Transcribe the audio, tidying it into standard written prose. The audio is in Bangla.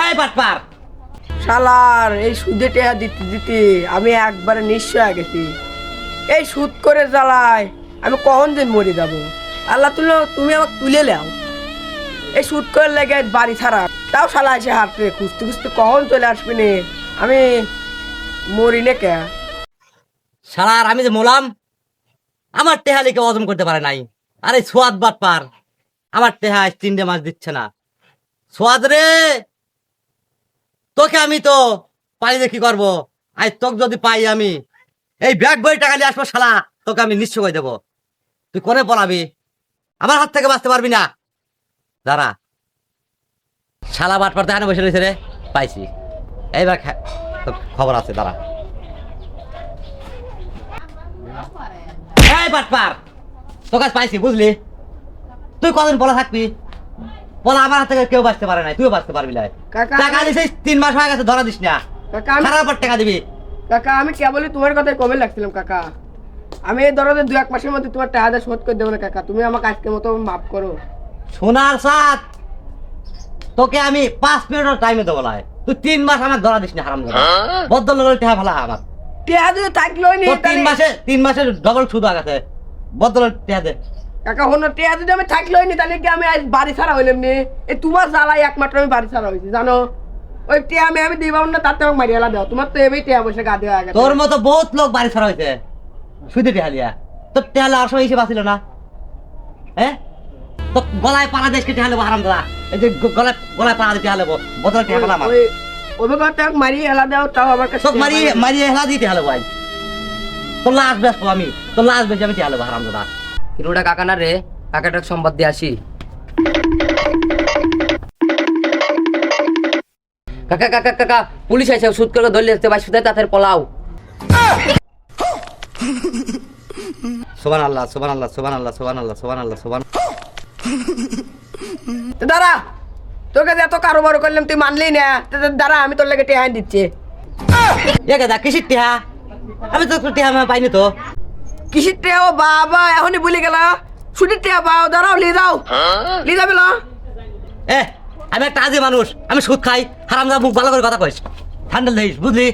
এই বাটপার শালার এই সুদে টেহা দিতে দিতে আমি একবারে নিঃস্ব হয়ে গেছি। এই সুদ করে জ্বালায় আমি কখন দিন মরে যাব। আল্লাহ তুমি আমাকে তুলে নাও। এই সুদ করে লেগে বাড়ি ছাড়া তাও শালা এসে হাঁটতে খুঁজতে খুঁজতে কখন চলে আসবি নে, আমি মরি নে কে। শালার আমি যে মোলাম আমার টেহালিকে হজম করতে পারে নাই। আরে সোয়াদ বাটপার আমার টেহা 3টে মাস দিচ্ছে না। সোয়াদ রে তোকে আমি তো পাইলে কি করবো? আজ তোকে যদি পাই আমি এই ব্যাগ বই টাকা নিয়ে আসবো শালা, তোকে আমি নিশ্চয় করে দেবো। তুই করে পড়াবি, আমার হাত থেকে বাঁচতে পারবি না। দাঁড়া শালা বাটপার দেখানে বসে রয়েছে রে, পাইছি এইবার তোর খবর আছে। দাঁড়া এই বাটপার তোর কাছে পাইছি বুঝলি। তুই কদিন বলা থাকবি? বলা আমার হাত থেকে কেউ বাঁচতে পারে নাই, তুইও বাঁচতে পারবি না। কাকা টাকা দিছিস 3 মাস হয়ে গেছে, ধরা দিস না। কাকা আমি সারার পর টাকা দিবি। কাকা আমি কেবলই তোমার কথায় কবে লাগছিলাম কাকা। আমি এই ধরো 2-1 মাসের মধ্যে তোমার টাকা দিয়ে শোধ করে দেবো না কাকা। তুমি আমাকে আজকের মতো মাফ করো। সোনার সাথ তোকে আমি 5 মিনিটের টাইমে দেবো না। তুই 3 মাস আমার ধরা দিস না হারাম দাদা। বদল করে টাকা ফেলা আমার। টাকা যদি থাকলোই নি তোর 3 মাসের ডবল সুদ হয়ে গেছে। বদল টাকা দে কাকা হলো টাকা যদি আমি থাকলোই নি তাহলে কি আমি আজ বাড়ি ছাড়া হইলাম নি? এই তোমার জ্বালাই একমাত্র আমি বাড়ি ছাড়া হয়েছি জানো। ওই টাকা আমি দিবাম না, তাতে আমাকে মারিয়ে দাও। তোমার তো এমনি টাকা পয়সা গা দেওয়া গেছে। তোর মতো বহুত লোক বাড়ি ছাড়া হয়েছে সুদে টেহালিয়া। তোর টেহালে আর সময় এসে বাঁচিল না। হ্যাঁ তো গলায় পাড়া দেশকে টেহালে হারাম দাদা। এই যে গলায় পাড়া দিয়ে টেহালে বদল টেহা ফেলা আমার। ওই ব্যাপারটা মারিয়ে হেলা দাও, তাও আমার কাছে তোকে মারিয়ে হেলা দিয়ে টেহালে ভাই। তোর লাশ বেসবো আমি, তোর লাশ বেসে আমি টেহালে হারাম দাদা। কিন্তু ওটা কাকা না রে, কাকাটাকে সম্বাদ দিয়ে আসি। কাকা কাকা কাকা পুলিশ আছে, সুদ করে ধরলে আসতে পারছি তাদের পলাও। সুবহানাল্লাহ সুবহানাল্লাহ সুবহানাল্লাহ সুবহানাল্লাহ সুবহানাল্লাহ সুবহান। দাঁড়া, তোর কাছে এত কারোবার করলাম তুই মানলি না। দাঁড়া আমি তোর লাগে টেহা দিচ্ছি। এ গাদা কিসির টেহা? আমি তো টেহা পাইনি তো। কিসির টেহা? ও বাবা এখনই ভুলে গেল। সুদের টেহা পাও, দাঁড়াও লিয়ে যাও, লিয়ে যাবে না। এ আমি একটা আজে মানুষ, আমি সুদ খাই। হারামজাদা মুখ ভালো করে কথা কইস, হ্যান্ডেল দিস বুঝলি।